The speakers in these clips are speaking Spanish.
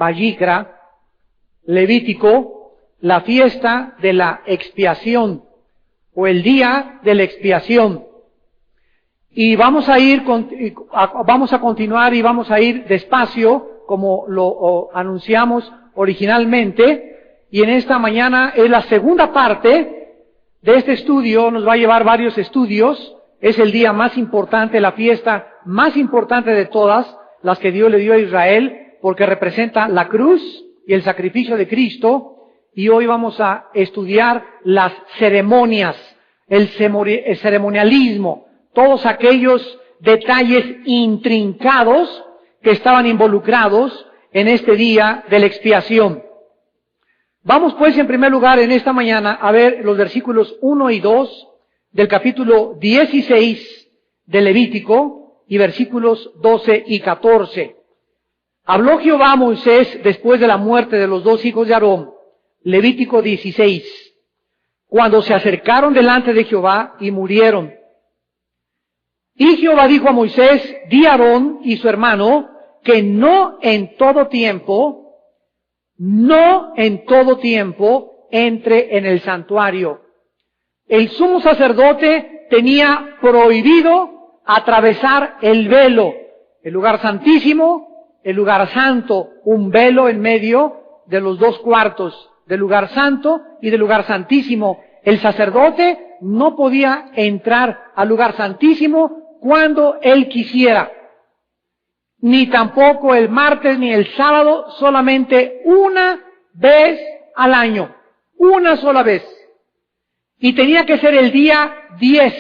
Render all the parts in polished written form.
Vayikra, Levítico, la fiesta de la expiación, o el día de la expiación. Y vamos a continuar y vamos a ir despacio, como lo anunciamos originalmente, y en esta mañana es la segunda parte de este estudio, nos va a llevar varios estudios, es el día más importante, la fiesta más importante de todas las que Dios le dio a Israel, porque representa la cruz y el sacrificio de Cristo, y hoy vamos a estudiar las ceremonias, el ceremonialismo, todos aquellos detalles intrincados que estaban involucrados en este día de la expiación. Vamos pues en primer lugar en esta mañana a ver los versículos 1 y 2 del capítulo 16 de Levítico y versículos 12 y 14. Habló Jehová a Moisés después de la muerte de los dos hijos de Aarón, Levítico 16, cuando se acercaron delante de Jehová y murieron. Y Jehová dijo a Moisés, di a Aarón y su hermano, que no en todo tiempo entre en el santuario. El sumo sacerdote tenía prohibido atravesar el velo, el lugar santísimo, el lugar santo, un velo en medio de los dos cuartos del lugar santo y del lugar santísimo. El sacerdote no podía entrar al lugar santísimo cuando él quisiera, ni tampoco el martes ni el sábado, solamente una vez al año, una sola vez. Y tenía que ser el día 10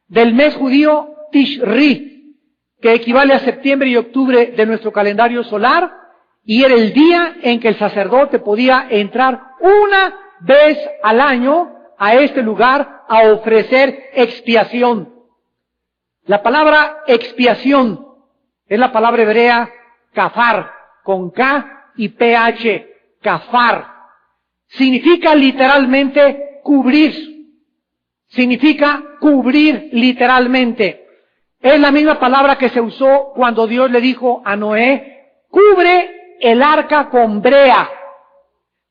del mes judío Tishri, que equivale a septiembre y octubre de nuestro calendario solar, y era el día en que el sacerdote podía entrar una vez al año a este lugar a ofrecer expiación. La palabra expiación es la palabra hebrea kafar, con K y PH, kafar. Significa literalmente cubrir. Significa cubrir literalmente. Es la misma palabra que se usó cuando Dios le dijo a Noé, cubre el arca con brea.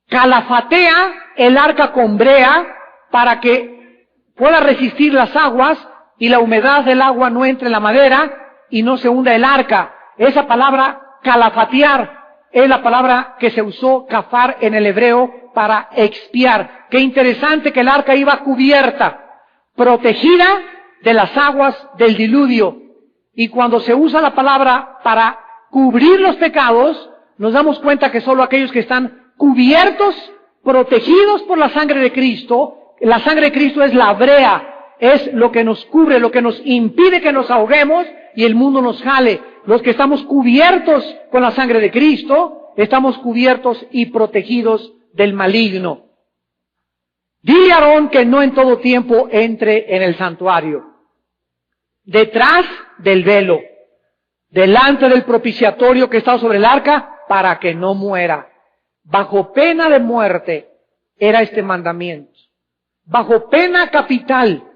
Calafatea el arca con brea para que pueda resistir las aguas y la humedad del agua no entre en la madera y no se hunda el arca. Esa palabra calafatear es la palabra que se usó kafar en el hebreo para expiar. Qué interesante que el arca iba cubierta, protegida de las aguas del diluvio. Y cuando se usa la palabra para cubrir los pecados, nos damos cuenta que solo aquellos que están cubiertos, protegidos por la sangre de Cristo, la sangre de Cristo es la brea, es lo que nos cubre, lo que nos impide que nos ahoguemos y el mundo nos jale. Los que estamos cubiertos con la sangre de Cristo, estamos cubiertos y protegidos del maligno. Dile a Aarón que no en todo tiempo entre en el santuario, detrás del velo, delante del propiciatorio que está sobre el arca, para que no muera. Bajo pena de muerte era este mandamiento. Bajo pena capital.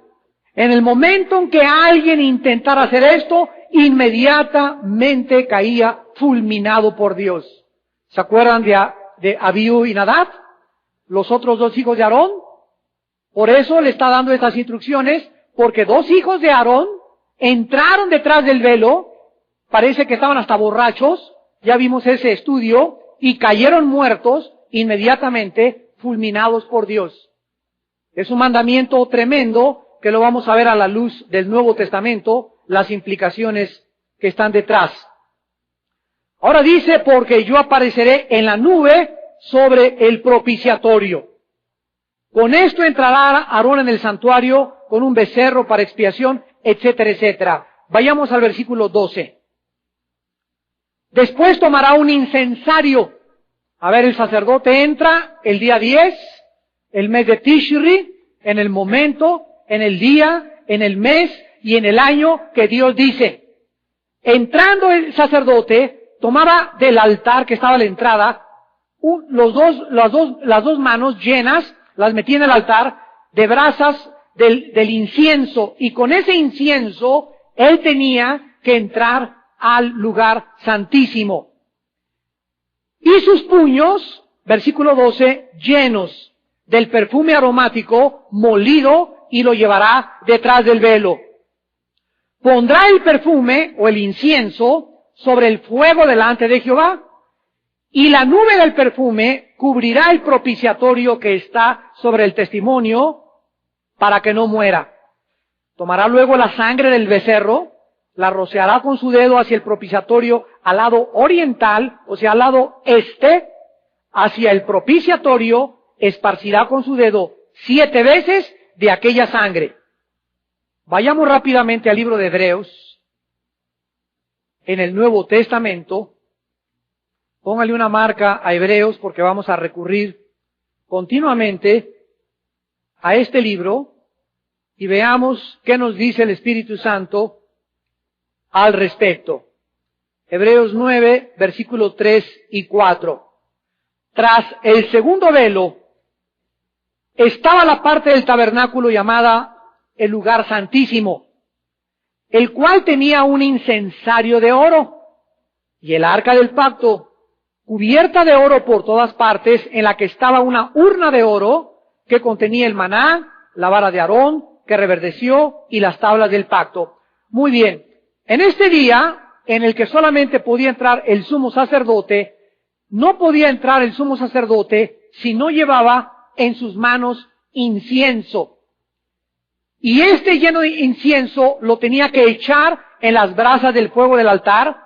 En el momento en que alguien intentara hacer esto, inmediatamente caía fulminado por Dios. ¿Se acuerdan de Abiú y Nadab? Los otros dos hijos de Aarón. Por eso le está dando estas instrucciones, porque dos hijos de Aarón entraron detrás del velo, parece que estaban hasta borrachos, ya vimos ese estudio, y cayeron muertos inmediatamente, fulminados por Dios. Es un mandamiento tremendo que lo vamos a ver a la luz del Nuevo Testamento, las implicaciones que están detrás. Ahora dice, porque yo apareceré en la nube sobre el propiciatorio. Con esto entrará Aarón en el santuario con un becerro para expiación, etcétera, etcétera. Vayamos al versículo 12. Después tomará un incensario. A ver, el sacerdote entra el día 10, el mes de Tishri, en el momento, en el día, en el mes y en el año que Dios dice. Entrando el sacerdote, tomaba del altar que estaba a la entrada, las dos manos llenas, las metía en el altar de brasas del incienso, y con ese incienso él tenía que entrar al lugar santísimo. y sus puños, versículo 12, llenos del perfume aromático molido, y lo llevará detrás del velo. Pondrá el perfume o el incienso sobre el fuego delante de Jehová, y la nube del perfume cubrirá el propiciatorio que está sobre el testimonio, para que no muera. Tomará luego la sangre del becerro, la rociará con su dedo hacia el propiciatorio al lado oriental, o sea, al lado este, hacia el propiciatorio, esparcirá con su dedo 7 veces de aquella sangre. Vayamos rápidamente al libro de Hebreos, en el Nuevo Testamento. Póngale una marca a Hebreos porque vamos a recurrir continuamente a este libro y veamos qué nos dice el Espíritu Santo al respecto. Hebreos 9, versículos 3 y 4. Tras el segundo velo estaba la parte del tabernáculo llamada el lugar santísimo, el cual tenía un incensario de oro, y el arca del pacto, cubierta de oro por todas partes, en la que estaba una urna de oro que contenía el maná, la vara de Aarón, que reverdeció, y las tablas del pacto. Muy bien, en este día, en el que solamente podía entrar el sumo sacerdote, no podía entrar el sumo sacerdote si no llevaba en sus manos incienso. Y este lleno de incienso lo tenía que echar en las brasas del fuego del altar,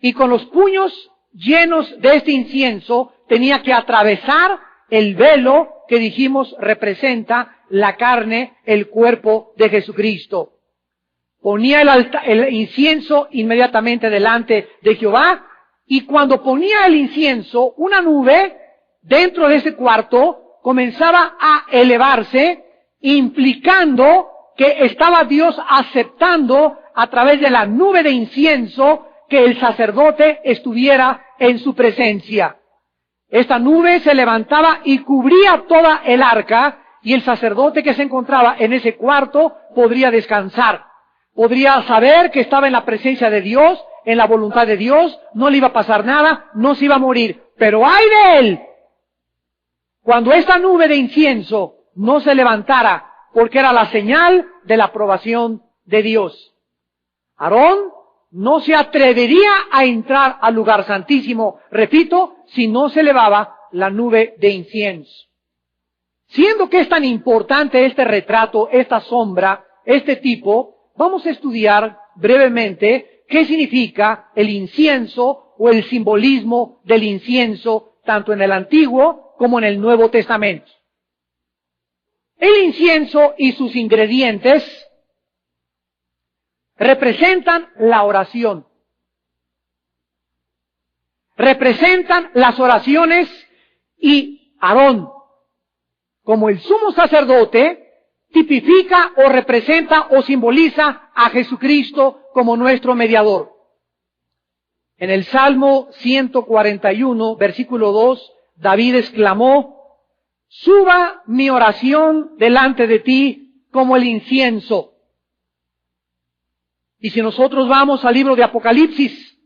y con los puños llenos de este incienso tenía que atravesar el velo que dijimos representa la carne, el cuerpo de Jesucristo. Ponía el incienso inmediatamente delante de Jehová, y cuando ponía el incienso, una nube dentro de ese cuarto comenzaba a elevarse, implicando que estaba Dios aceptando a través de la nube de incienso que el sacerdote estuviera en su presencia. Esta nube se levantaba y cubría toda el arca, y el sacerdote que se encontraba en ese cuarto podría descansar. Podría saber que estaba en la presencia de Dios, en la voluntad de Dios, no le iba a pasar nada, no se iba a morir. Pero ¡ay de él! Cuando esta nube de incienso no se levantara, porque era la señal de la aprobación de Dios. Aarón no se atrevería a entrar al lugar santísimo, repito, si no se elevaba la nube de incienso. Siendo que es tan importante este retrato, esta sombra, este tipo, vamos a estudiar brevemente qué significa el incienso o el simbolismo del incienso, tanto en el Antiguo como en el Nuevo Testamento. El incienso y sus ingredientes representan la oración. Representan las oraciones, y Aarón, como el sumo sacerdote, tipifica o representa o simboliza a Jesucristo como nuestro mediador. En el Salmo 141, versículo 2, David exclamó: suba mi oración delante de ti como el incienso. Y si nosotros vamos al libro de Apocalipsis,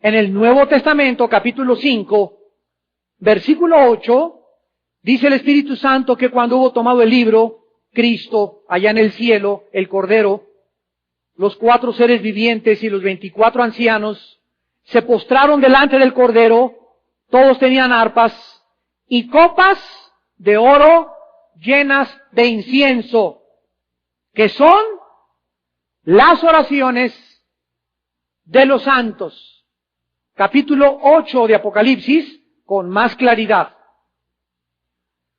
en el Nuevo Testamento, capítulo 5, versículo 8, dice el Espíritu Santo que cuando hubo tomado el libro, Cristo, allá en el cielo, el Cordero, los 4 seres vivientes y los 24 ancianos, se postraron delante del Cordero, todos tenían arpas y copas de oro llenas de incienso, que son las oraciones de los santos. Capítulo 8 de Apocalipsis, con más claridad.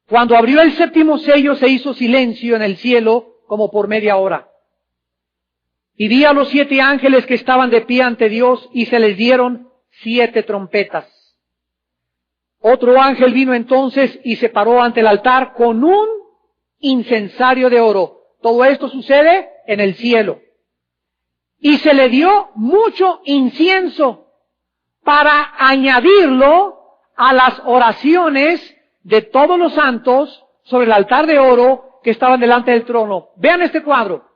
Cuando abrió el 7º sello, se hizo silencio en el cielo como por media hora. Y vi a los 7 ángeles que estaban de pie ante Dios, y se les dieron 7 trompetas. Otro ángel vino entonces y se paró ante el altar con un incensario de oro. Todo esto sucede en el cielo. Y se le dio mucho incienso para añadirlo a las oraciones de todos los santos sobre el altar de oro que estaban delante del trono. Vean este cuadro.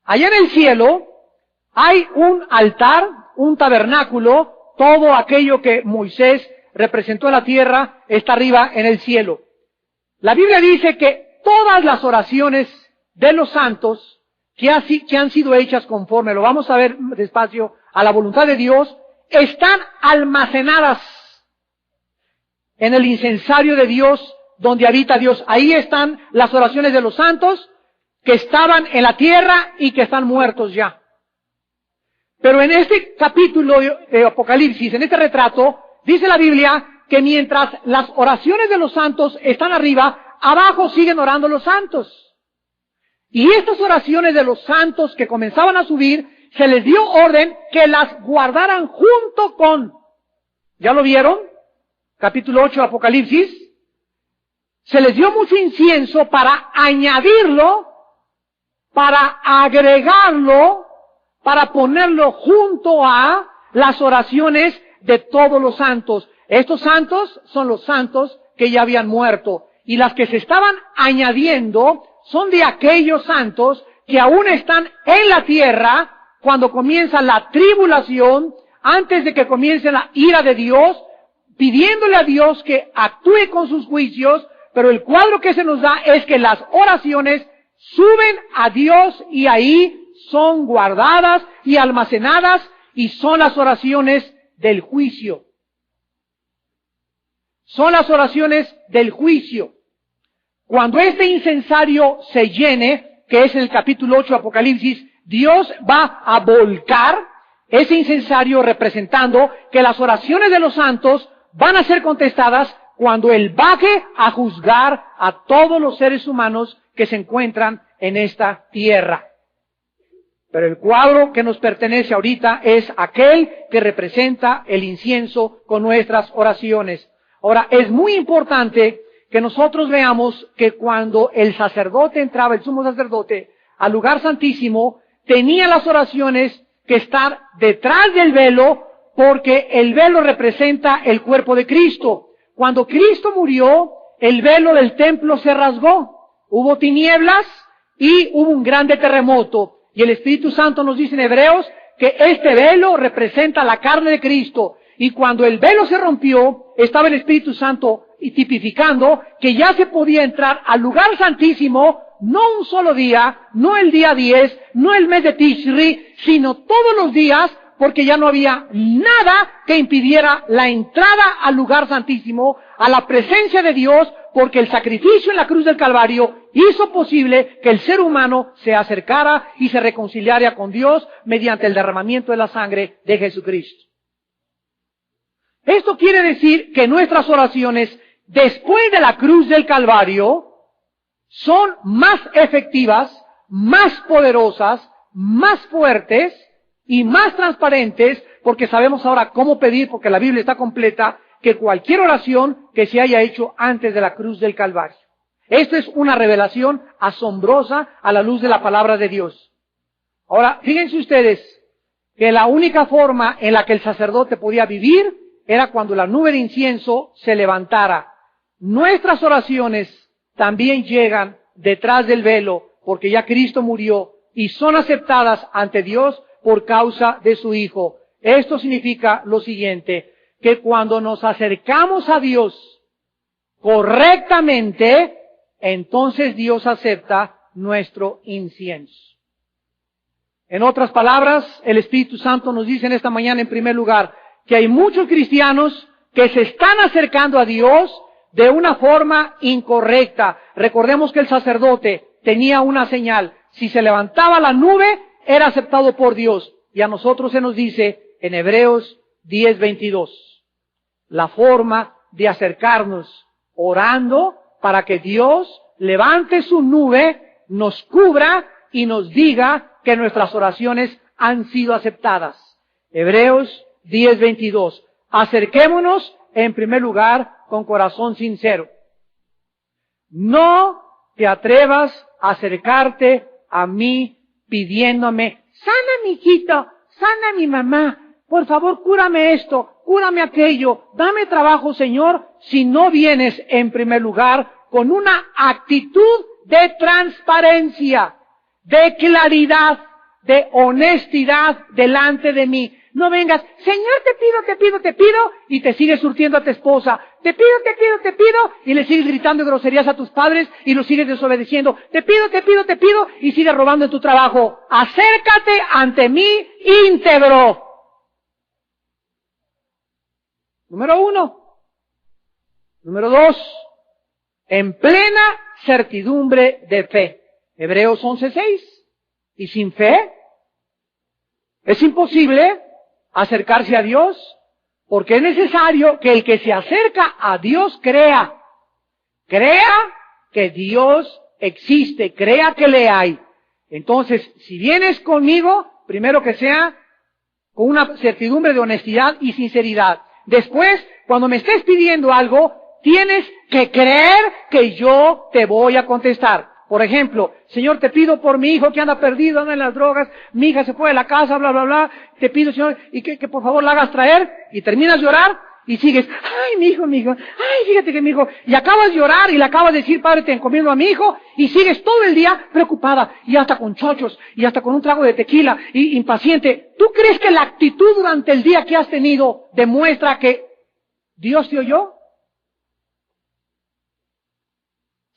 Allá en el cielo hay un altar, un tabernáculo, todo aquello que Moisés representó en la tierra está arriba en el cielo. La Biblia dice que todas las oraciones de los santos que han sido hechas conforme, lo vamos a ver despacio, a la voluntad de Dios, están almacenadas en el incensario de Dios, donde habita Dios. Ahí están las oraciones de los santos que estaban en la tierra y que están muertos ya. Pero en este capítulo de Apocalipsis, en este retrato, dice la Biblia que mientras las oraciones de los santos están arriba, abajo siguen orando los santos. Y estas oraciones de los santos que comenzaban a subir, se les dio orden que las guardaran junto con, ¿ya lo vieron? Capítulo 8 de Apocalipsis. Se les dio mucho incienso para añadirlo, para agregarlo, para ponerlo junto a las oraciones de todos los santos. Estos santos son los santos que ya habían muerto. Y las que se estaban añadiendo son de aquellos santos que aún están en la tierra cuando comienza la tribulación, antes de que comience la ira de Dios, pidiéndole a Dios que actúe con sus juicios, pero el cuadro que se nos da es que las oraciones suben a Dios y ahí son guardadas y almacenadas y son las oraciones del juicio. Son las oraciones del juicio. Cuando este incensario se llene, que es en el capítulo 8 de Apocalipsis, Dios va a volcar ese incensario representando que las oraciones de los santos van a ser contestadas cuando Él baje a juzgar a todos los seres humanos que se encuentran en esta tierra. Pero el cuadro que nos pertenece ahorita es aquel que representa el incienso con nuestras oraciones. Ahora, es muy importante que nosotros veamos que cuando el sacerdote entraba, el sumo sacerdote, al lugar santísimo, tenía las oraciones que estar detrás del velo, porque el velo representa el cuerpo de Cristo. Cuando Cristo murió, el velo del templo se rasgó. Hubo tinieblas y hubo un grande terremoto. Y el Espíritu Santo nos dice en Hebreos que este velo representa la carne de Cristo. Y cuando el velo se rompió, estaba el Espíritu Santo y tipificando que ya se podía entrar al lugar santísimo, no un solo día, no el día 10, no el mes de Tishri, sino todos los días, porque ya no había nada que impidiera la entrada al lugar santísimo, a la presencia de Dios, porque el sacrificio en la cruz del Calvario hizo posible que el ser humano se acercara y se reconciliara con Dios mediante el derramamiento de la sangre de Jesucristo. Esto quiere decir que nuestras oraciones después de la cruz del Calvario son más efectivas, más poderosas, más fuertes y más transparentes, porque sabemos ahora cómo pedir, porque la Biblia está completa, que cualquier oración que se haya hecho antes de la cruz del Calvario. Esto es una revelación asombrosa a la luz de la palabra de Dios. Ahora, fíjense ustedes que la única forma en la que el sacerdote podía vivir era cuando la nube de incienso se levantara. Nuestras oraciones también llegan detrás del velo, porque ya Cristo murió y son aceptadas ante Dios por causa de su Hijo. Esto significa lo siguiente, que cuando nos acercamos a Dios correctamente, entonces Dios acepta nuestro incienso. En otras palabras, el Espíritu Santo nos dice en esta mañana en primer lugar, que hay muchos cristianos que se están acercando a Dios de una forma incorrecta. Recordemos que el sacerdote tenía una señal. Si se levantaba la nube, era aceptado por Dios. Y a nosotros se nos dice en Hebreos 10:22, la forma de acercarnos orando para que Dios levante su nube, nos cubra y nos diga que nuestras oraciones han sido aceptadas. Hebreos 10:22. Acerquémonos en primer lugar con corazón sincero. No te atrevas a acercarte a mí pidiéndome, sana mi hijito, sana mi mamá, por favor cúrame esto, cúrame aquello, dame trabajo Señor, si no vienes en primer lugar con una actitud de transparencia, de claridad, de honestidad delante de mí. No vengas, Señor, te pido, y te sigues surtiendo a tu esposa. Te pido, y le sigues gritando groserías a tus padres y los sigues desobedeciendo. Te pido, y sigues robando en tu trabajo. Acércate ante mí íntegro. Número 1. Número 2. En plena certidumbre de fe. Hebreos 11:6. Y sin fe es imposible acercarse a Dios, porque es necesario que el que se acerca a Dios crea que Dios existe, crea que le hay. Entonces, si vienes conmigo, primero que sea con una certidumbre de honestidad y sinceridad. Después, cuando me estés pidiendo algo, tienes que creer que yo te voy a contestar. Por ejemplo, Señor, te pido por mi hijo que anda perdido, anda en las drogas, mi hija se fue de la casa, bla, bla, bla, te pido, Señor, y que por favor la hagas traer, y terminas de orar, y sigues, ay, mi hijo, ay, fíjate que mi hijo, y acabas de orar, y le acabas de decir, Padre, te encomiendo a mi hijo, y sigues todo el día preocupada, y hasta con chochos, y hasta con un trago de tequila, y impaciente. ¿Tú crees que la actitud durante el día que has tenido demuestra que Dios te oyó?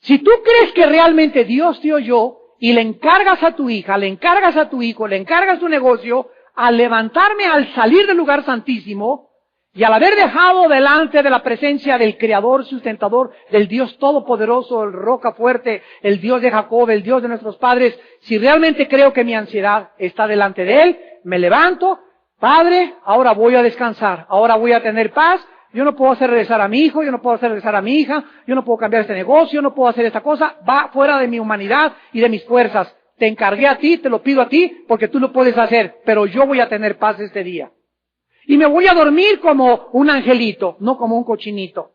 Si tú crees que realmente Dios te oyó y le encargas a tu hija, le encargas a tu hijo, le encargas tu negocio, al levantarme, al salir del lugar santísimo y al haber dejado delante de la presencia del Creador, sustentador, del Dios Todopoderoso, el Roca Fuerte, el Dios de Jacob, el Dios de nuestros padres, si realmente creo que mi ansiedad está delante de Él, me levanto, Padre, ahora voy a descansar, ahora voy a tener paz. Yo no puedo hacer regresar a mi hijo, yo no puedo hacer regresar a mi hija, yo no puedo cambiar este negocio, no puedo hacer esta cosa, va fuera de mi humanidad y de mis fuerzas. Te encargué a ti, te lo pido a ti, porque tú lo puedes hacer, pero yo voy a tener paz este día. Y me voy a dormir como un angelito, no como un cochinito.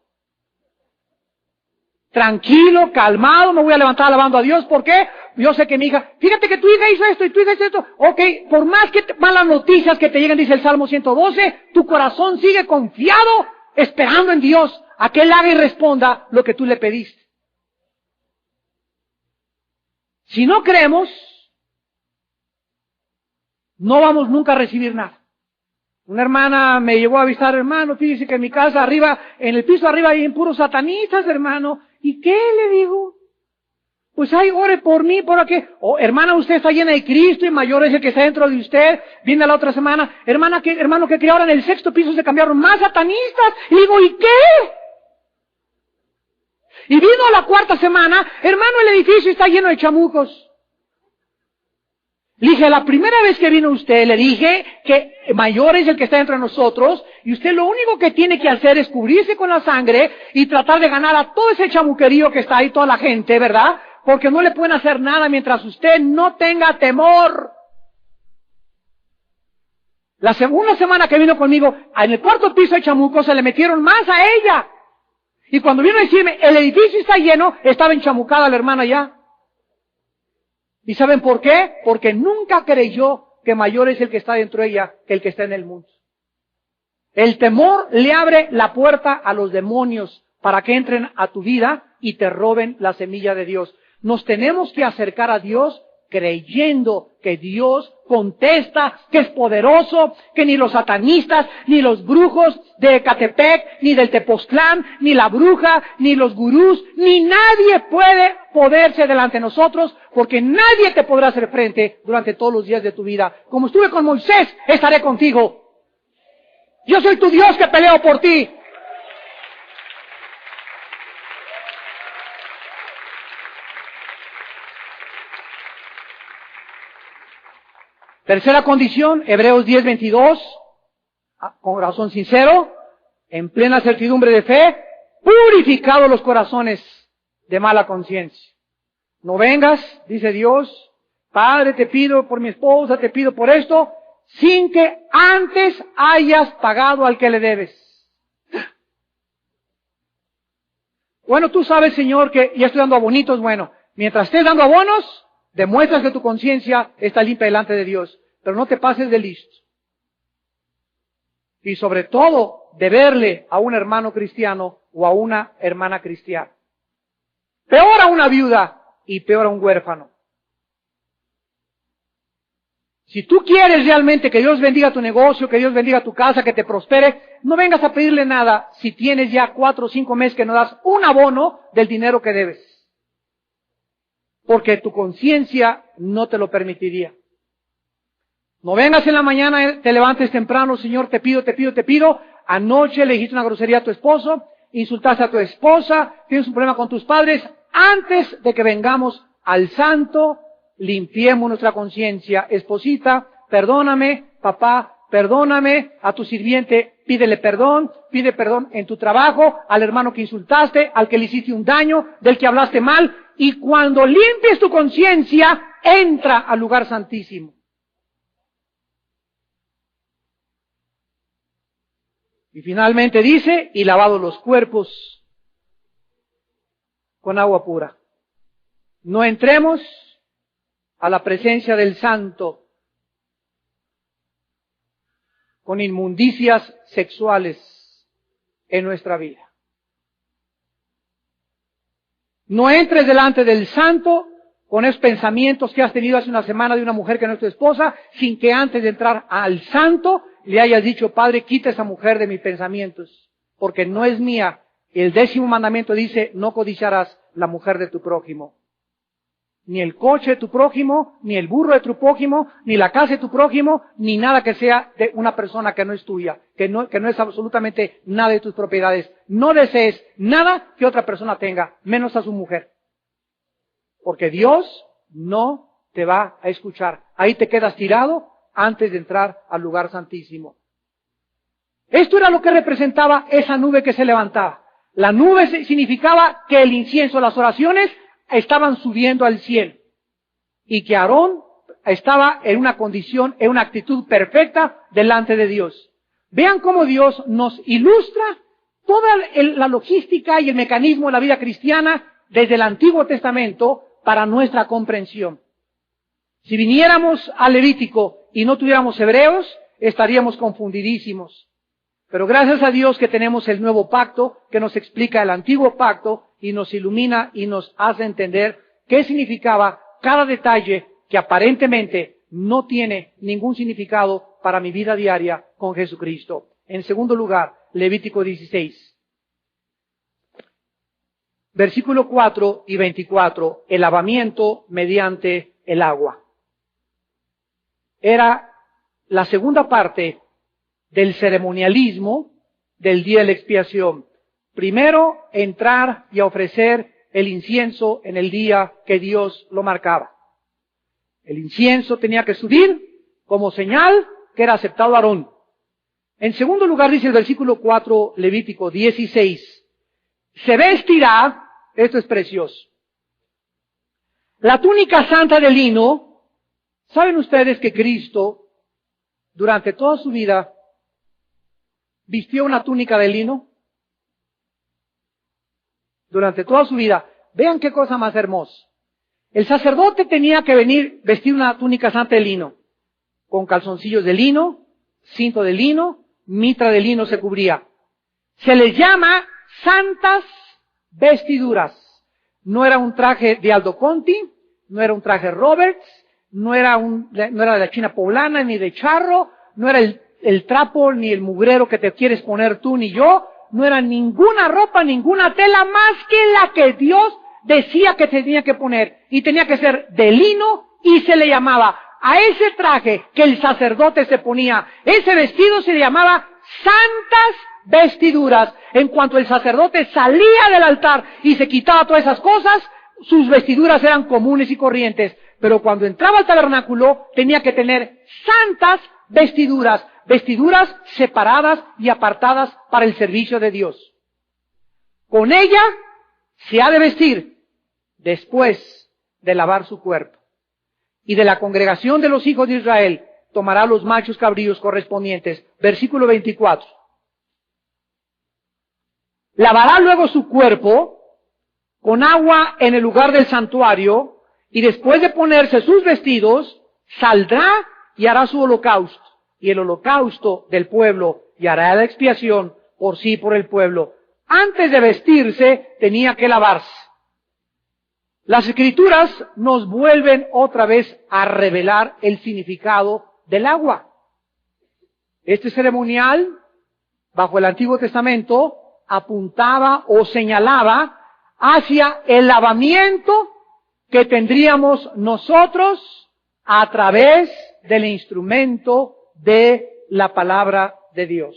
Tranquilo, calmado, me voy a levantar alabando a Dios, ¿por qué? Yo sé que mi hija, fíjate que tu hija hizo esto y tu hija hizo esto. Ok, por más que malas noticias que te lleguen, dice el Salmo 112, tu corazón sigue confiado, esperando en Dios a que Él haga y responda lo que tú le pediste. Si no creemos, no vamos nunca a recibir nada. Una hermana me llegó a avisar, hermano, fíjese que en mi casa arriba, en el piso arriba hay puros satanistas, hermano. ¿Y qué le digo? Pues ay, ore por mí, por aquí. Oh, hermana, usted está llena de Cristo y mayor es el que está dentro de usted. Viene la otra semana, hermano, que creo ahora en el 6º piso se cambiaron más satanistas. Y digo, ¿y qué? Y vino la 4ª semana, hermano, el edificio está lleno de chamucos. Le dije, la primera vez que vino usted, le dije que mayor es el que está entre nosotros, y usted lo único que tiene que hacer es cubrirse con la sangre y tratar de ganar a todo ese chamuquerío que está ahí, toda la gente, ¿verdad? Porque no le pueden hacer nada mientras usted no tenga temor. La segunda semana que vino conmigo, en el 4º piso de chamucos se le metieron más a ella. Y cuando vino a decirme, el edificio está lleno, estaba enchamucada la hermana ya. ¿Y saben por qué? Porque nunca creyó que mayor es el que está dentro de ella que el que está en el mundo. El temor le abre la puerta a los demonios para que entren a tu vida y te roben la semilla de Dios. Nos tenemos que acercar a Dios creyendo que Dios contesta, que es poderoso, que ni los satanistas, ni los brujos de Ecatepec, ni del Tepoztlán, ni la bruja, ni los gurús, ni nadie puede poderse delante de nosotros, porque nadie te podrá hacer frente durante todos los días de tu vida. Como estuve con Moisés, estaré contigo. Yo soy tu Dios que peleo por ti. Tercera condición, Hebreos 10:22, con corazón sincero, en plena certidumbre de fe, purificados los corazones de mala conciencia. No vengas, dice Dios, Padre, te pido por mi esposa, te pido por esto, sin que antes hayas pagado al que le debes. Bueno, tú sabes, Señor, que ya estoy dando abonitos. Bueno, mientras estés dando abonos, demuestras que tu conciencia está limpia delante de Dios. Pero no te pases de listo. Y sobre todo, deberle a un hermano cristiano o a una hermana cristiana. Peor a una viuda y peor a un huérfano. Si tú quieres realmente que Dios bendiga tu negocio, que Dios bendiga tu casa, que te prospere, no vengas a pedirle nada si tienes ya 4 o 5 meses que no das un abono del dinero que debes. Porque tu conciencia no te lo permitiría. No vengas en la mañana, te levantes temprano, Señor, te pido. Anoche le dijiste una grosería a tu esposo, insultaste a tu esposa, tienes un problema con tus padres. Antes de que vengamos al santo, limpiemos nuestra conciencia. Esposita, perdóname. Papá, perdóname. A tu sirviente, pide perdón en tu trabajo, al hermano que insultaste, al que le hiciste un daño, del que hablaste mal. Y cuando limpies tu conciencia, entra al lugar santísimo. Y finalmente dice, y lavados los cuerpos con agua pura. No entremos a la presencia del Santo con inmundicias sexuales en nuestra vida. No entres delante del Santo con esos pensamientos que has tenido hace una semana de una mujer que no es tu esposa, sin que antes de entrar al Santo le hayas dicho, Padre, quita esa mujer de mis pensamientos, porque no es mía. El 10º mandamiento dice, no codiciarás la mujer de tu prójimo. Ni el coche de tu prójimo, ni el burro de tu prójimo, ni la casa de tu prójimo, ni nada que sea de una persona que no es tuya, que no es absolutamente nada de tus propiedades. No desees nada que otra persona tenga, menos a su mujer. Porque Dios no te va a escuchar. Ahí te quedas tirado antes de entrar al lugar santísimo. Esto era lo que representaba esa nube que se levantaba. La nube significaba que el incienso, las oraciones, estaban subiendo al cielo. Y que Aarón estaba en una condición, en una actitud perfecta delante de Dios. Vean cómo Dios nos ilustra toda la logística y el mecanismo de la vida cristiana desde el Antiguo Testamento para nuestra comprensión. Si viniéramos al Levítico y no tuviéramos Hebreos, estaríamos confundidísimos. Pero gracias a Dios que tenemos el nuevo pacto que nos explica el antiguo pacto y nos ilumina y nos hace entender qué significaba cada detalle que aparentemente no tiene ningún significado para mi vida diaria con Jesucristo. En segundo lugar, Levítico 16. Versículo 4 y 24, el lavamiento mediante el agua. Era la segunda parte del ceremonialismo del día de la expiación. Primero, entrar y ofrecer el incienso en el día que Dios lo marcaba. El incienso tenía que subir como señal que era aceptado Aarón. En segundo lugar, dice el versículo 4, Levítico 16, se vestirá, esto es precioso, la túnica santa de lino. ¿Saben ustedes que Cristo, durante toda su vida, vistió una túnica de lino? Durante toda su vida. Vean qué cosa más hermosa. El sacerdote tenía que venir vestir una túnica santa de lino, con calzoncillos de lino, cinto de lino, mitra de lino se cubría. Se les llama santas vestiduras. No era un traje de Aldo Conti, no era un traje Roberts, no era de la China poblana, ni de charro, no era el trapo ni el mugrero que te quieres poner tú ni yo, no era ninguna ropa, ninguna tela más que la que Dios decía que tenía que poner, y tenía que ser de lino, y se le llamaba a ese traje que el sacerdote se ponía, ese vestido se le llamaba santas vestiduras. En cuanto el sacerdote salía del altar y se quitaba todas esas cosas, sus vestiduras eran comunes y corrientes, pero cuando entraba al tabernáculo tenía que tener santas vestiduras, vestiduras separadas y apartadas para el servicio de Dios. Con ella se ha de vestir después de lavar su cuerpo. Y de la congregación de los hijos de Israel tomará los machos cabríos correspondientes. Versículo 24. Lavará luego su cuerpo con agua en el lugar del santuario, y después de ponerse sus vestidos, saldrá y hará su holocausto, y el holocausto del pueblo, y hará la expiación por sí y por el pueblo. Antes de vestirse, tenía que lavarse. Las Escrituras nos vuelven otra vez a revelar el significado del agua. Este ceremonial, bajo el Antiguo Testamento, apuntaba o señalaba hacia el lavamiento que tendríamos nosotros a través del instrumento de la palabra de Dios.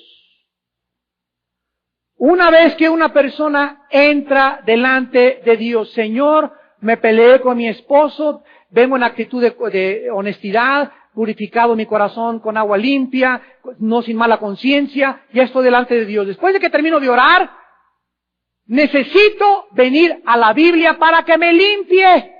Una vez que una persona entra delante de Dios, Señor, me peleé con mi esposo, vengo en actitud de honestidad, purificado mi corazón con agua limpia, no sin mala conciencia, ya estoy delante de Dios. Después de que termino de orar, necesito venir a la Biblia para que me limpie.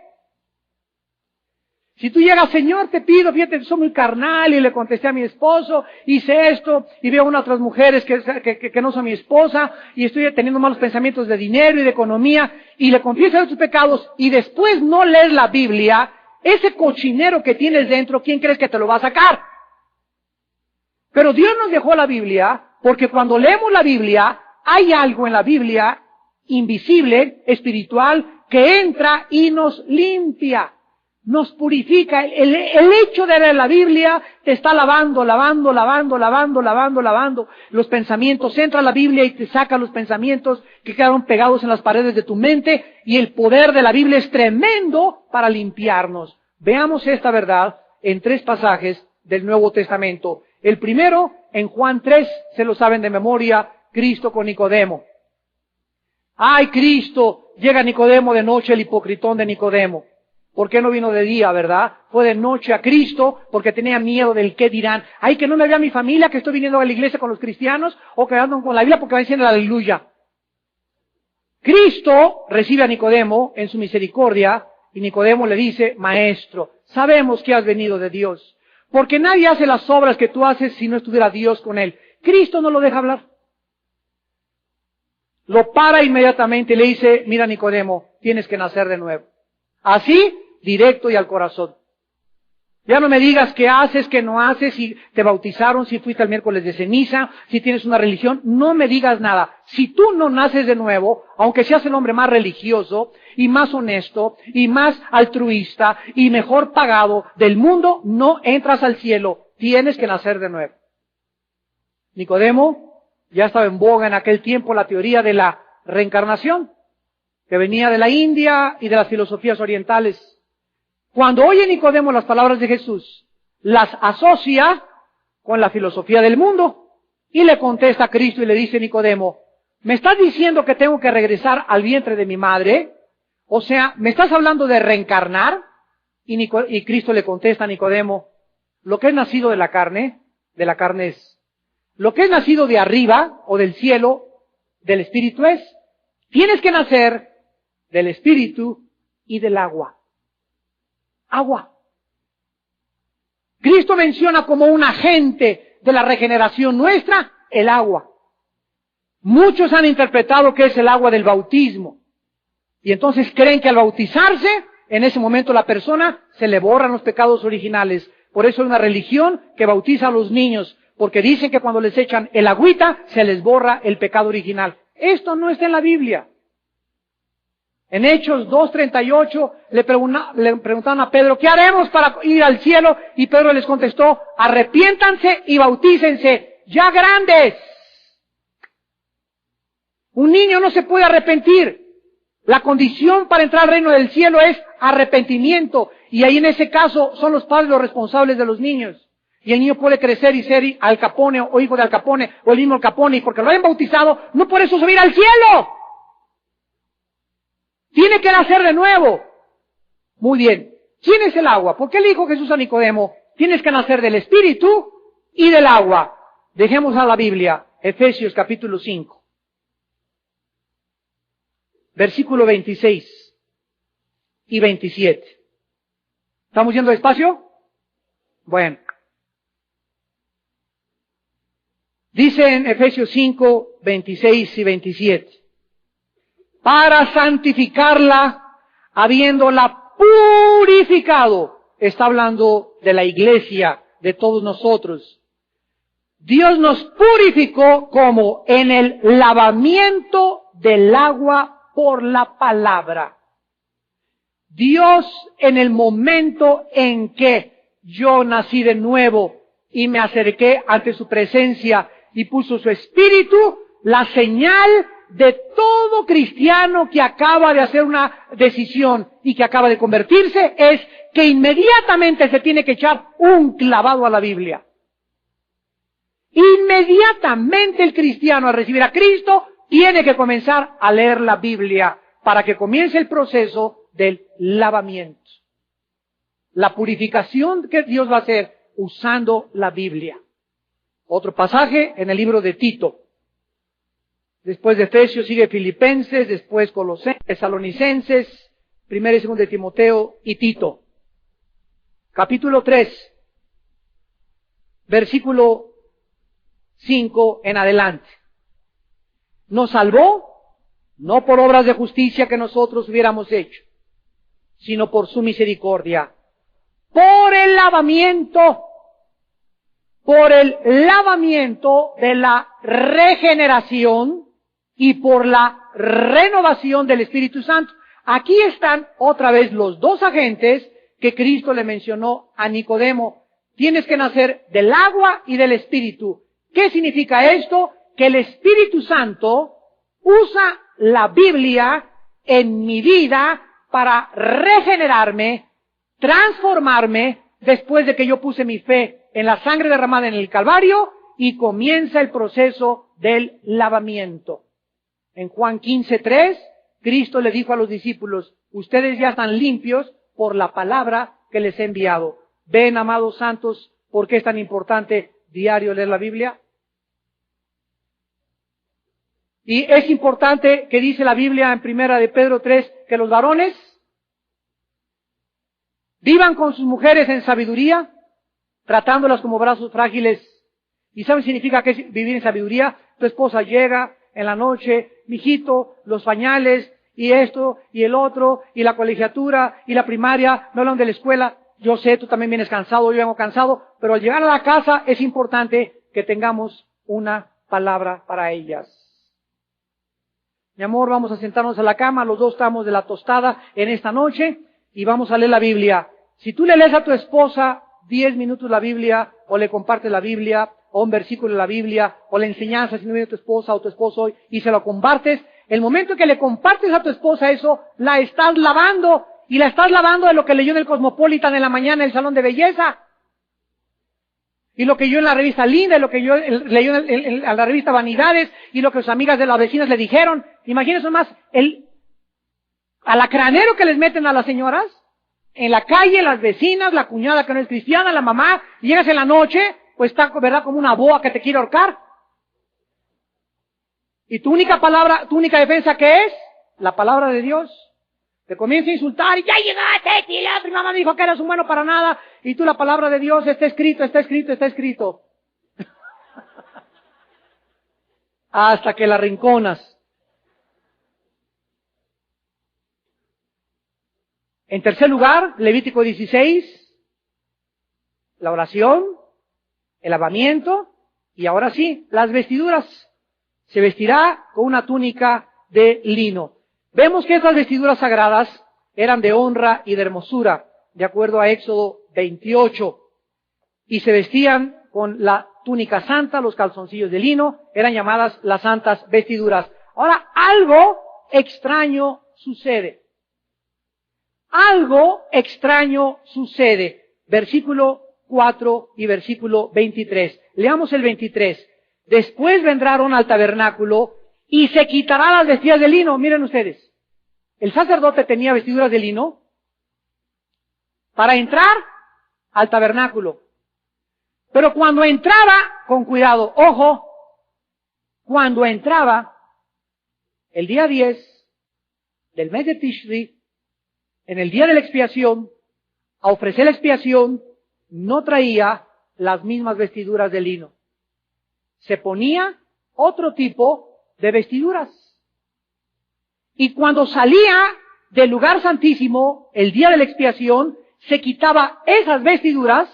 Si tú llegas, Señor, te pido, fíjate, soy muy carnal y le contesté a mi esposo, hice esto y veo a unas otras mujeres que no son mi esposa y estoy teniendo malos pensamientos de dinero y de economía y le confieso tus pecados y después no lees la Biblia, ese cochinero que tienes dentro, ¿quién crees que te lo va a sacar? Pero Dios nos dejó la Biblia porque cuando leemos la Biblia, hay algo en la Biblia invisible, espiritual, que entra y nos limpia. Nos purifica. El hecho de leer la Biblia te está lavando los pensamientos. Entra a la Biblia y te saca los pensamientos que quedaron pegados en las paredes de tu mente y el poder de la Biblia es tremendo para limpiarnos. Veamos esta verdad en 3 pasajes del Nuevo Testamento. El primero, en Juan 3, se lo saben de memoria, Cristo con Nicodemo. ¡Ay, Cristo! Llega Nicodemo de noche, el hipocritón de Nicodemo. ¿Por qué no vino de día, verdad? Fue de noche a Cristo porque tenía miedo del qué dirán. Ay, que no me vea mi familia, que estoy viniendo a la iglesia con los cristianos o que ando con la Biblia porque va diciendo aleluya. Cristo recibe a Nicodemo en su misericordia y Nicodemo le dice, Maestro, sabemos que has venido de Dios, porque nadie hace las obras que tú haces si no estuviera Dios con él. Cristo no lo deja hablar. Lo para inmediatamente y le dice, mira Nicodemo, tienes que nacer de nuevo. Así, directo y al corazón. Ya no me digas qué haces, qué no haces, si te bautizaron, si fuiste al miércoles de ceniza, si tienes una religión, no me digas nada. Si tú no naces de nuevo, aunque seas el hombre más religioso y más honesto y más altruista y mejor pagado del mundo, no entras al cielo. Tienes que nacer de nuevo. Nicodemo ya estaba en boga en aquel tiempo la teoría de la reencarnación, que venía de la India y de las filosofías orientales. Cuando oye Nicodemo las palabras de Jesús, las asocia con la filosofía del mundo y le contesta a Cristo y le dice Nicodemo, ¿me estás diciendo que tengo que regresar al vientre de mi madre? O sea, ¿me estás hablando de reencarnar? Y Cristo le contesta a Nicodemo, lo que es nacido de la carne es. Lo que es nacido de arriba o del cielo, del Espíritu es. Tienes que nacer del Espíritu y del agua. Agua. Cristo menciona como un agente de la regeneración nuestra el agua. Muchos han interpretado que es el agua del bautismo. Y entonces creen que al bautizarse, en ese momento la persona se le borran los pecados originales. Por eso hay una religión que bautiza a los niños, porque dicen que cuando les echan el agüita, se les borra el pecado original. Esto no está en la Biblia. En Hechos 2:38 le preguntaron a Pedro, ¿qué haremos para ir al cielo? Y Pedro les contestó, arrepiéntanse y bautícense, ya grandes. Un niño no se puede arrepentir. La condición para entrar al reino del cielo es arrepentimiento. Y ahí en ese caso son los padres los responsables de los niños. Y el niño puede crecer y ser Al Capone o hijo de Al Capone o el mismo Al Capone. Y porque lo hayan bautizado, no por eso subir al cielo. Tiene que nacer de nuevo. Muy bien. ¿Quién es el agua? ¿Por qué le dijo Jesús a Nicodemo? Tienes que nacer del Espíritu y del agua. Dejemos a la Biblia. Efesios capítulo 5. Versículo 26 y 27. ¿Estamos yendo despacio? Bueno. Dice en Efesios 5, 26 y 27. Para santificarla, habiéndola purificado. Está hablando de la iglesia, de todos nosotros. Dios nos purificó como en el lavamiento del agua por la palabra. Dios, en el momento en que yo nací de nuevo y me acerqué ante su presencia y puso su Espíritu, la señal de todo cristiano que acaba de hacer una decisión y que acaba de convertirse es que inmediatamente se tiene que echar un clavado a la Biblia. Inmediatamente el cristiano al recibir a Cristo tiene que comenzar a leer la Biblia para que comience el proceso del lavamiento. La purificación que Dios va a hacer usando la Biblia. Otro pasaje en el libro de Tito. Después de Efesios sigue Filipenses, después Colosenses, Tesalonicenses, 1 y 2 de Timoteo y Tito. Capítulo 3, versículo 5 en adelante. Nos salvó, no por obras de justicia que nosotros hubiéramos hecho, sino por su misericordia, por el lavamiento de la regeneración y por la renovación del Espíritu Santo. Aquí están otra vez los dos agentes que Cristo le mencionó a Nicodemo. Tienes que nacer del agua y del Espíritu. ¿Qué significa esto? Que el Espíritu Santo usa la Biblia en mi vida para regenerarme, transformarme, después de que yo puse mi fe en la sangre derramada en el Calvario, y comienza el proceso del lavamiento. En Juan 15:3, Cristo le dijo a los discípulos, ustedes ya están limpios por la palabra que les he enviado. Ven, amados santos, ¿por qué es tan importante diario leer la Biblia? Y es importante que dice la Biblia en 1 de Pedro 3, que los varones vivan con sus mujeres en sabiduría, tratándolas como brazos frágiles. ¿Y saben qué significa que es vivir en sabiduría? Tu esposa llega en la noche, mijito, los pañales, y esto, y el otro, y la colegiatura, y la primaria, me hablan de la escuela. Yo sé, tú también vienes cansado, yo vengo cansado, pero al llegar a la casa es importante que tengamos una palabra para ellas. Mi amor, vamos a sentarnos a la cama, los dos estamos de la tostada en esta noche, y vamos a leer la Biblia. Si tú le lees a tu esposa 10 minutos la Biblia, o le compartes la Biblia, o un versículo de la Biblia, o la enseñanza si no viene tu esposa o tu esposo hoy, y se lo compartes, el momento que le compartes a tu esposa eso, la estás lavando, y la estás lavando de lo que leyó en el Cosmopolitan en la mañana en el salón de belleza, y lo que yo en la revista Linda, y lo que yo leyó en la revista Vanidades, y lo que sus amigas de las vecinas le dijeron. Imagínense más el alacranero que les meten a las señoras, en la calle, las vecinas, la cuñada que no es cristiana, la mamá, y llegas en la noche, pues está, ¿verdad?, como una boa que te quiere ahorcar. Y tu única palabra, tu única defensa, ¿qué es? La palabra de Dios. Te comienza a insultar, y ya llegaste, y mi mamá me dijo que eres un bueno para nada, y tú la palabra de Dios, está escrito, está escrito, está escrito. Hasta que la rinconas. En tercer lugar, Levítico 16, la oración, el lavamiento, y ahora sí, las vestiduras. Se vestirá con una túnica de lino. Vemos que estas vestiduras sagradas eran de honra y de hermosura, de acuerdo a Éxodo 28, y se vestían con la túnica santa, los calzoncillos de lino, eran llamadas las santas vestiduras. Ahora, algo extraño sucede. Algo extraño sucede. Versículo 4 y versículo 23. Leamos el 23. Después vendrán al tabernáculo y se quitará las vestiduras de lino. Miren ustedes. El sacerdote tenía vestiduras de lino para entrar al tabernáculo. Pero cuando entraba, con cuidado, ojo, cuando entraba el día 10 del mes de Tishri, en el día de la expiación, a ofrecer la expiación, no traía las mismas vestiduras de lino. Se ponía otro tipo de vestiduras. Y cuando salía del lugar santísimo, el día de la expiación, se quitaba esas vestiduras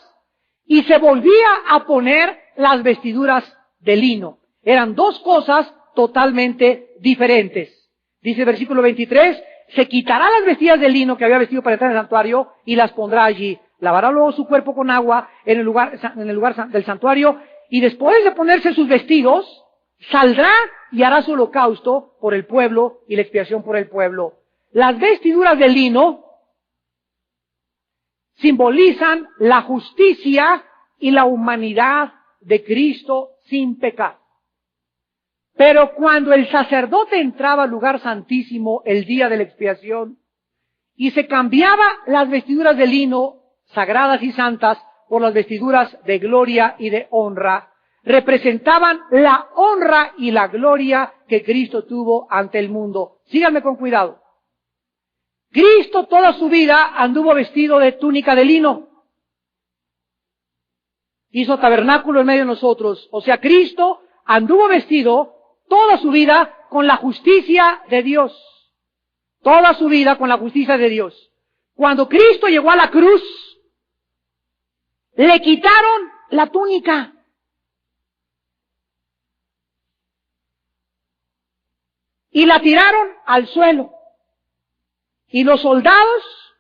y se volvía a poner las vestiduras de lino. Eran dos cosas totalmente diferentes. Dice el versículo 23, se quitará las vestidas de lino que había vestido para entrar en el santuario y las pondrá allí. Lavará luego su cuerpo con agua en el lugar del santuario, y después de ponerse sus vestidos, saldrá y hará su holocausto por el pueblo y la expiación por el pueblo. Las vestiduras de lino simbolizan la justicia y la humanidad de Cristo sin pecado. Pero cuando el sacerdote entraba al lugar santísimo el día de la expiación y se cambiaba las vestiduras de lino sagradas y santas por las vestiduras de gloria y de honra, representaban la honra y la gloria que Cristo tuvo ante el mundo. Síganme con cuidado. Cristo toda su vida anduvo vestido de túnica de lino. Hizo tabernáculo en medio de nosotros. O sea, Cristo anduvo vestido toda su vida con la justicia de Dios. Toda su vida con la justicia de Dios. Cuando Cristo llegó a la cruz, le quitaron la túnica. Y la tiraron al suelo. Y los soldados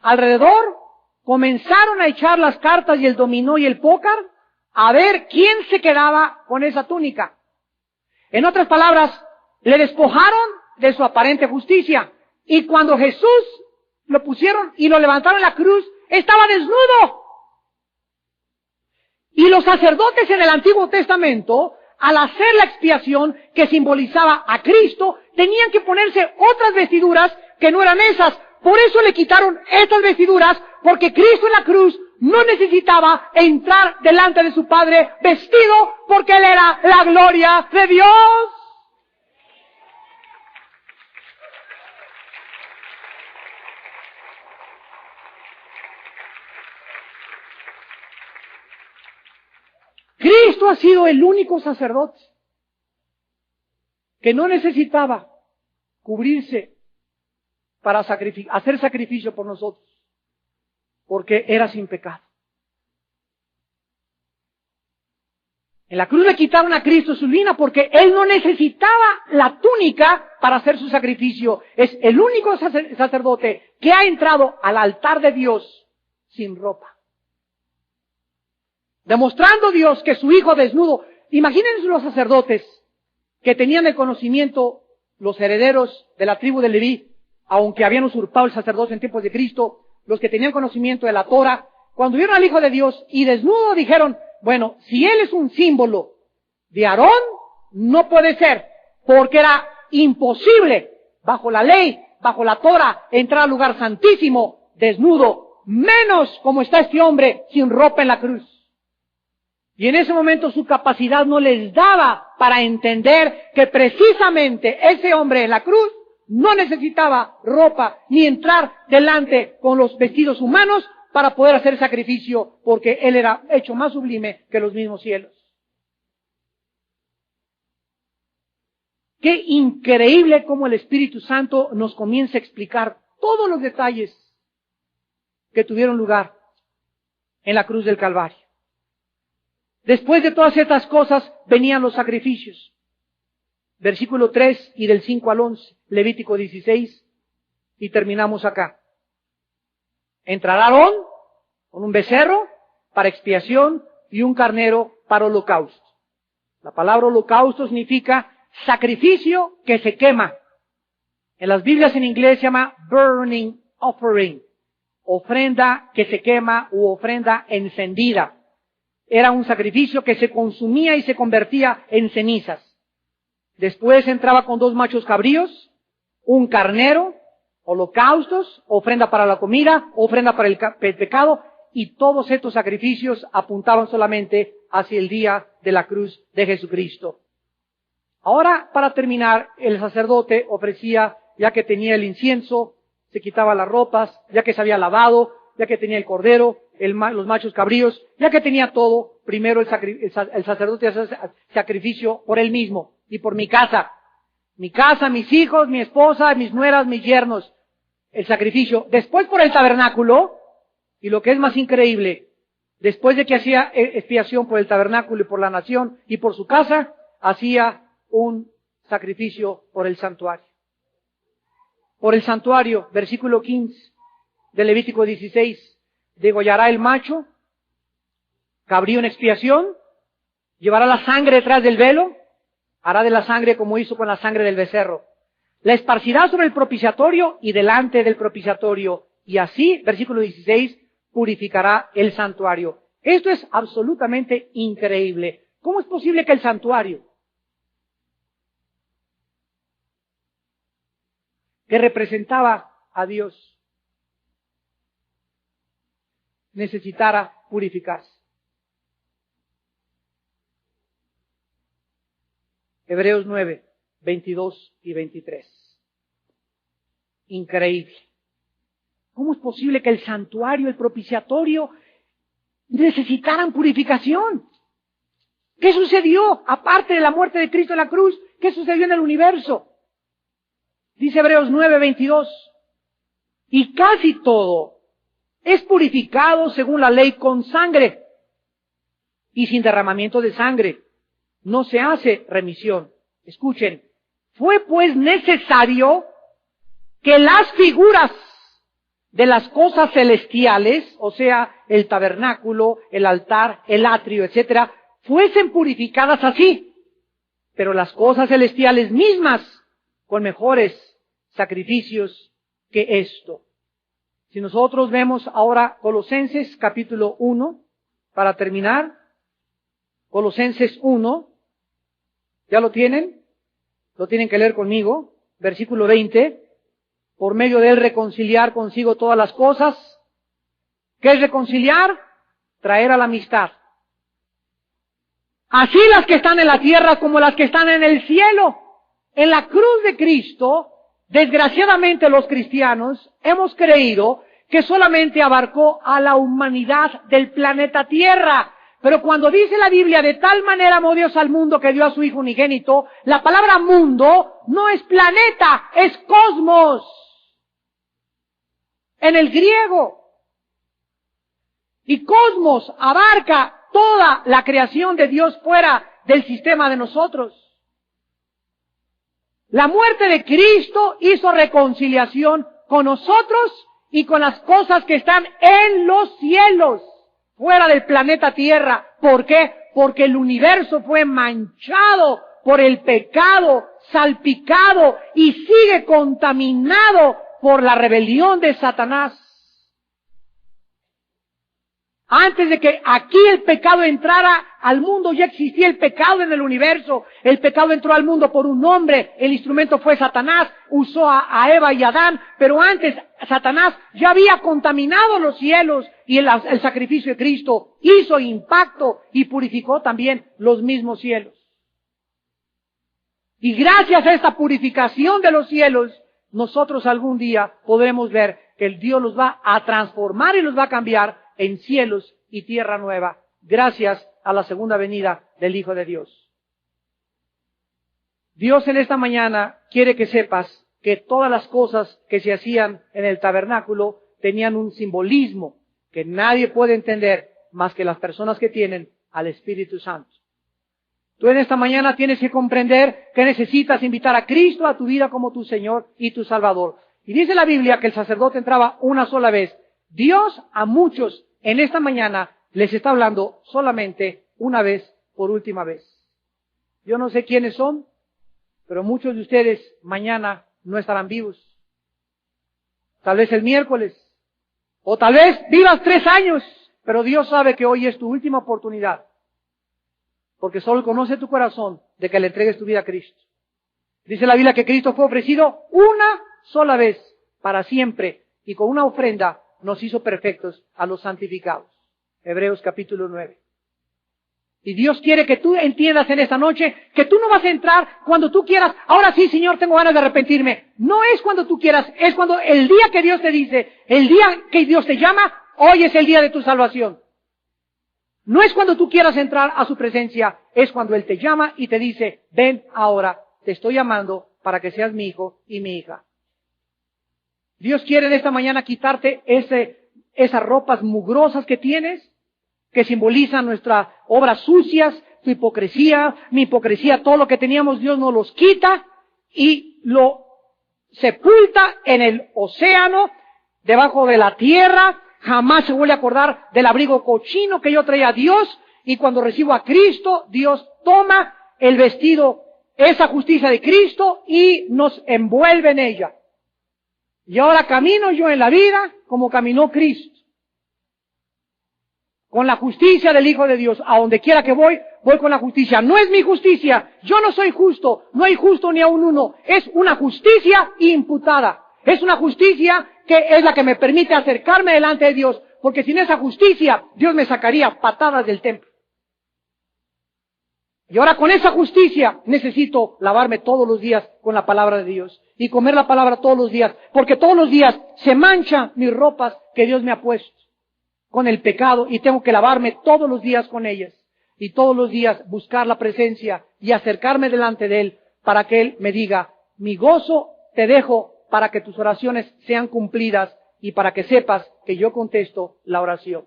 alrededor comenzaron a echar las cartas y el dominó y el póker a ver quién se quedaba con esa túnica. En otras palabras, le despojaron de su aparente justicia. Y cuando Jesús lo pusieron y lo levantaron en la cruz, estaba desnudo. Y los sacerdotes en el Antiguo Testamento, al hacer la expiación que simbolizaba a Cristo, tenían que ponerse otras vestiduras que no eran esas. Por eso le quitaron estas vestiduras, porque Cristo en la cruz no necesitaba entrar delante de su Padre vestido, porque Él era la gloria de Dios. Cristo ha sido el único sacerdote que no necesitaba cubrirse para hacer sacrificio por nosotros, porque era sin pecado. En la cruz le quitaron a Cristo su lina porque Él no necesitaba la túnica para hacer su sacrificio. Es el único sacerdote que ha entrado al altar de Dios sin ropa. Demostrando Dios que su Hijo desnudo. Imagínense los sacerdotes que tenían el conocimiento, los herederos de la tribu de Leví, aunque habían usurpado el sacerdocio en tiempos de Cristo, los que tenían conocimiento de la Torah, cuando vieron al Hijo de Dios y desnudo dijeron, bueno, si Él es un símbolo de Aarón, no puede ser, porque era imposible, bajo la ley, bajo la Torah, entrar al lugar santísimo desnudo, menos como está este hombre sin ropa en la cruz. Y en ese momento su capacidad no les daba para entender que precisamente ese hombre en la cruz no necesitaba ropa ni entrar delante con los vestidos humanos para poder hacer sacrificio, porque Él era hecho más sublime que los mismos cielos. Qué increíble cómo el Espíritu Santo nos comienza a explicar todos los detalles que tuvieron lugar en la cruz del Calvario. Después de todas estas cosas venían los sacrificios. Versículo 3 y del 5 al 11, Levítico 16, y terminamos acá. Entrará Aarón con un becerro para expiación y un carnero para holocausto. La palabra holocausto significa sacrificio que se quema. En las Biblias en inglés se llama burning offering, ofrenda que se quema u ofrenda encendida. Era un sacrificio que se consumía y se convertía en cenizas. Después entraba con 2 machos cabríos, un carnero, holocaustos, ofrenda para la comida, ofrenda para el pecado, y todos estos sacrificios apuntaban solamente hacia el día de la cruz de Jesucristo. Ahora, para terminar, el sacerdote ofrecía, ya que tenía el incienso, se quitaba las ropas, ya que se había lavado, ya que tenía el cordero, los machos cabríos, ya que tenía todo, primero el sacerdote hacía sacrificio por él mismo y por mi casa, mis hijos, mi esposa, mis nueras, mis yernos, el sacrificio. Después por el tabernáculo, y lo que es más increíble, después de que hacía expiación por el tabernáculo y por la nación y por su casa, hacía un sacrificio por el santuario. por el santuario, versículo 15 de Levítico 16, degollará el macho, cabrío en expiación, llevará la sangre detrás del velo, hará de la sangre como hizo con la sangre del becerro. La esparcirá sobre el propiciatorio y delante del propiciatorio, y así, versículo 16, purificará el santuario. Esto es absolutamente increíble. ¿Cómo es posible que el santuario, que representaba a Dios, necesitara purificarse? Hebreos 9, 22 y 23. Increíble. ¿Cómo es posible que el santuario, el propiciatorio, necesitaran purificación? ¿Qué sucedió aparte de la muerte de Cristo en la cruz? ¿Qué sucedió en el universo? Dice Hebreos 9, 22. Y casi todo es purificado según la ley con sangre, y sin derramamiento de sangre no se hace remisión. Escuchen, fue pues necesario que las figuras de las cosas celestiales, o sea, el tabernáculo, el altar, el atrio, etcétera, fuesen purificadas así, pero las cosas celestiales mismas con mejores sacrificios que esto. Si nosotros vemos ahora Colosenses capítulo 1, para terminar, Colosenses 1, ¿ya lo tienen? Lo tienen que leer conmigo, versículo 20, por medio de él reconciliar consigo todas las cosas. ¿Qué es reconciliar? Traer a la amistad. Así las que están en la tierra como las que están en el cielo. En la cruz de Cristo, desgraciadamente los cristianos hemos creído que solamente abarcó a la humanidad del planeta Tierra. Pero cuando dice la Biblia, de tal manera amó Dios al mundo que dio a su Hijo unigénito, la palabra mundo no es planeta, es cosmos. En el griego. Y cosmos abarca toda la creación de Dios fuera del sistema de nosotros. La muerte de Cristo hizo reconciliación con nosotros y con las cosas que están en los cielos, fuera del planeta Tierra. ¿Por qué? Porque el universo fue manchado por el pecado, salpicado y sigue contaminado por la rebelión de Satanás. Antes de que aquí el pecado entrara al mundo, ya existía el pecado en el universo. El pecado entró al mundo por un hombre, el instrumento fue Satanás, usó a Eva y Adán, pero antes Satanás ya había contaminado los cielos y el sacrificio de Cristo hizo impacto y purificó también los mismos cielos. Y gracias a esta purificación de los cielos, nosotros algún día podremos ver que el Dios los va a transformar y los va a cambiar en cielos y tierra nueva, gracias a la segunda venida del Hijo de Dios. Dios en esta mañana quiere que sepas que todas las cosas que se hacían en el tabernáculo tenían un simbolismo que nadie puede entender más que las personas que tienen al Espíritu Santo. Tú en esta mañana tienes que comprender que necesitas invitar a Cristo a tu vida como tu Señor y tu Salvador. Y dice la Biblia que el sacerdote entraba una sola vez. Dios a muchos en esta mañana les está hablando solamente una vez, por última vez. Yo no sé quiénes son, pero muchos de ustedes mañana no estarán vivos. Tal vez el miércoles, o tal vez vivas 3 años, pero Dios sabe que hoy es tu última oportunidad, porque solo conoce tu corazón de que le entregues tu vida a Cristo. Dice la Biblia que Cristo fue ofrecido una sola vez, para siempre, y con una ofrenda nos hizo perfectos a los santificados. Hebreos capítulo 9. Y Dios quiere que tú entiendas en esta noche que tú no vas a entrar cuando tú quieras. Ahora sí, Señor, tengo ganas de arrepentirme. No es cuando tú quieras, es cuando el día que Dios te dice, el día que Dios te llama, hoy es el día de tu salvación. No es cuando tú quieras entrar a su presencia, es cuando Él te llama y te dice, ven ahora, te estoy llamando para que seas mi hijo y mi hija. Dios quiere en esta mañana quitarte esas ropas mugrosas que tienes, que simbolizan nuestras obras sucias, tu hipocresía, mi hipocresía, todo lo que teníamos Dios nos los quita y lo sepulta en el océano, debajo de la tierra, jamás se vuelve a acordar del abrigo cochino que yo traía a Dios, y cuando recibo a Cristo, Dios toma el vestido, esa justicia de Cristo, y nos envuelve en ella. Y ahora camino yo en la vida como caminó Cristo, con la justicia del Hijo de Dios. A donde quiera que voy, voy con la justicia. No es mi justicia, yo no soy justo, no hay justo ni aun uno. Es una justicia imputada. Es una justicia que es la que me permite acercarme delante de Dios, porque sin esa justicia, Dios me sacaría patadas del templo. Y ahora con esa justicia necesito lavarme todos los días con la palabra de Dios y comer la palabra todos los días, porque todos los días se manchan mis ropas que Dios me ha puesto con el pecado y tengo que lavarme todos los días con ellas y todos los días buscar la presencia y acercarme delante de Él para que Él me diga, mi gozo te dejo para que tus oraciones sean cumplidas y para que sepas que yo contesto la oración.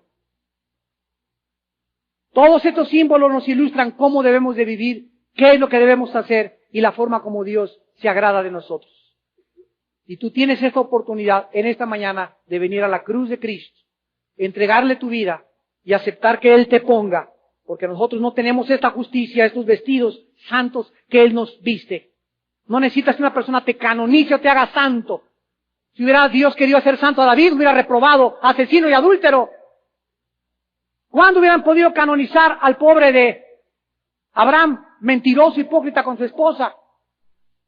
Todos estos símbolos nos ilustran cómo debemos de vivir, qué es lo que debemos hacer y la forma como Dios se agrada de nosotros. Y tú tienes esta oportunidad en esta mañana de venir a la cruz de Cristo, entregarle tu vida y aceptar que Él te ponga, porque nosotros no tenemos esta justicia, estos vestidos santos que Él nos viste. No necesitas que una persona te canonice o te haga santo. Si hubiera Dios querido hacer santo a David, hubiera reprobado asesino y adúltero. ¿Cuándo hubieran podido canonizar al pobre de Abraham, mentiroso, hipócrita con su esposa?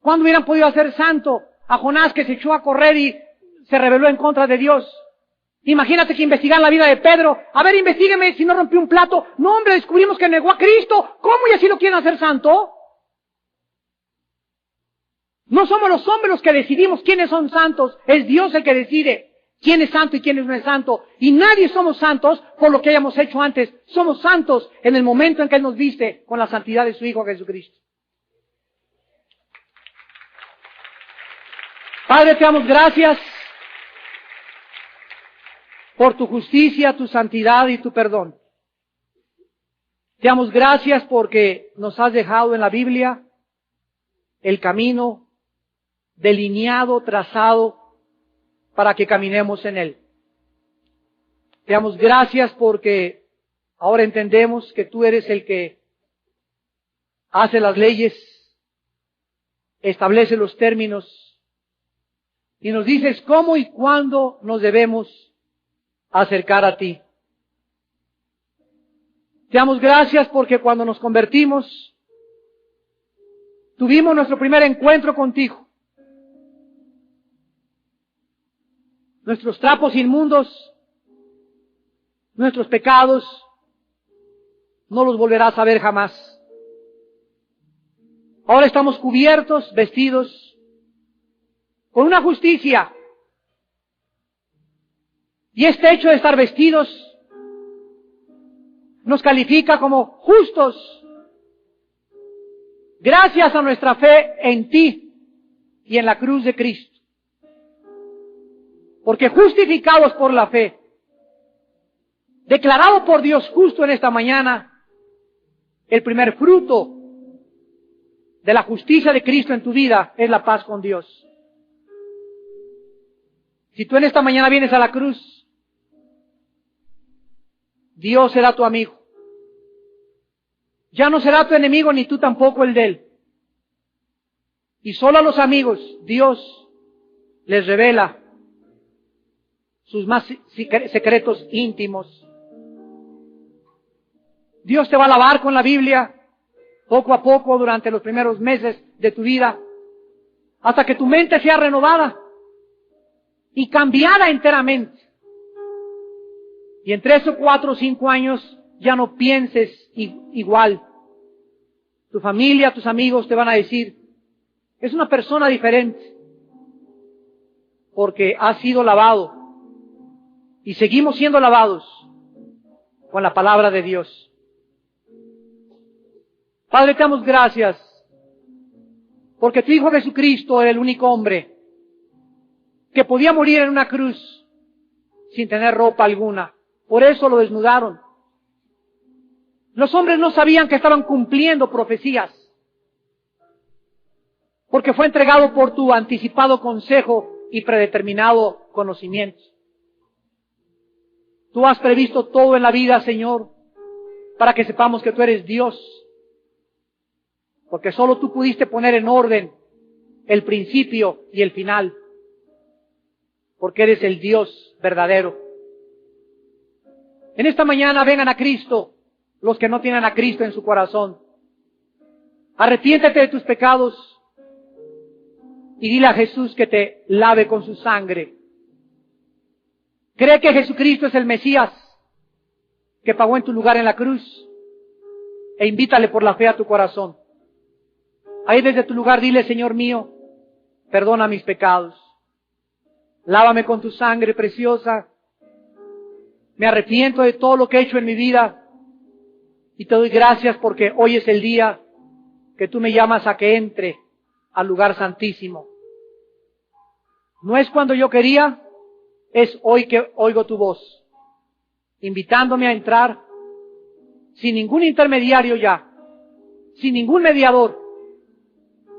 ¿Cuándo hubieran podido hacer santo a Jonás que se echó a correr y se rebeló en contra de Dios? Imagínate que investigaran la vida de Pedro. A ver, investígueme si no rompió un plato. No, hombre, descubrimos que negó a Cristo. ¿Cómo y así lo quieren hacer santo? No somos los hombres los que decidimos quiénes son santos. Es Dios el que decide quién es santo y quién no es santo. Y nadie somos santos por lo que hayamos hecho antes. Somos santos en el momento en que Él nos viste con la santidad de su Hijo Jesucristo. Padre, te damos gracias por tu justicia, tu santidad y tu perdón. Te damos gracias porque nos has dejado en la Biblia el camino delineado, trazado, para que caminemos en él. Te damos gracias porque ahora entendemos que tú eres el que hace las leyes, establece los términos y nos dices cómo y cuándo nos debemos acercar a ti. Te damos gracias porque cuando nos convertimos, tuvimos nuestro primer encuentro contigo. Nuestros trapos inmundos, nuestros pecados, no los volverás a ver jamás. Ahora estamos cubiertos, vestidos, con una justicia. Y este hecho de estar vestidos nos califica como justos, gracias a nuestra fe en ti y en la cruz de Cristo. Porque justificados por la fe, declarado por Dios justo en esta mañana, el primer fruto de la justicia de Cristo en tu vida es la paz con Dios. Si tú en esta mañana vienes a la cruz, Dios será tu amigo. Ya no será tu enemigo ni tú tampoco el de él. Y solo a los amigos Dios les revela sus más secretos íntimos. Dios te va a lavar con la Biblia poco a poco durante los primeros meses de tu vida, hasta que tu mente sea renovada y cambiada enteramente. Y en 3 o 4 o 5 años ya no pienses igual. Tu familia, tus amigos te van a decir, es una persona diferente, porque ha sido lavado. Y seguimos siendo lavados con la palabra de Dios. Padre, te damos gracias porque tu Hijo Jesucristo era el único hombre que podía morir en una cruz sin tener ropa alguna. Por eso lo desnudaron. Los hombres no sabían que estaban cumpliendo profecías. porque fue entregado por tu anticipado consejo y predeterminado conocimiento. Tú has previsto todo en la vida, Señor, para que sepamos que tú eres Dios, porque solo tú pudiste poner en orden el principio y el final, porque eres el Dios verdadero. En esta mañana vengan a Cristo los que no tienen a Cristo en su corazón. Arrepiéntete de tus pecados y dile a Jesús que te lave con su sangre. Cree que Jesucristo es el Mesías que pagó en tu lugar en la cruz e invítale por la fe a tu corazón. Ahí desde tu lugar dile: Señor mío, perdona mis pecados. Lávame con tu sangre preciosa. Me arrepiento de todo lo que he hecho en mi vida y te doy gracias porque hoy es el día que tú me llamas a que entre al lugar santísimo. No es cuando yo quería, es hoy que oigo tu voz, invitándome a entrar sin ningún intermediario ya, sin ningún mediador.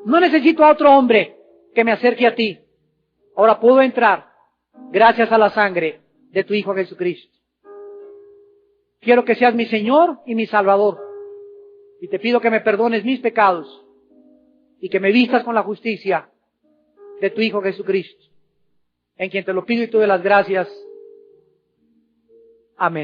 No necesito a otro hombre que me acerque a ti. Ahora puedo entrar gracias a la sangre de tu Hijo Jesucristo. Quiero que seas mi Señor y mi Salvador. Y te pido que me perdones mis pecados y que me vistas con la justicia de tu Hijo Jesucristo, en quien te lo pido y te doy las gracias. Amén.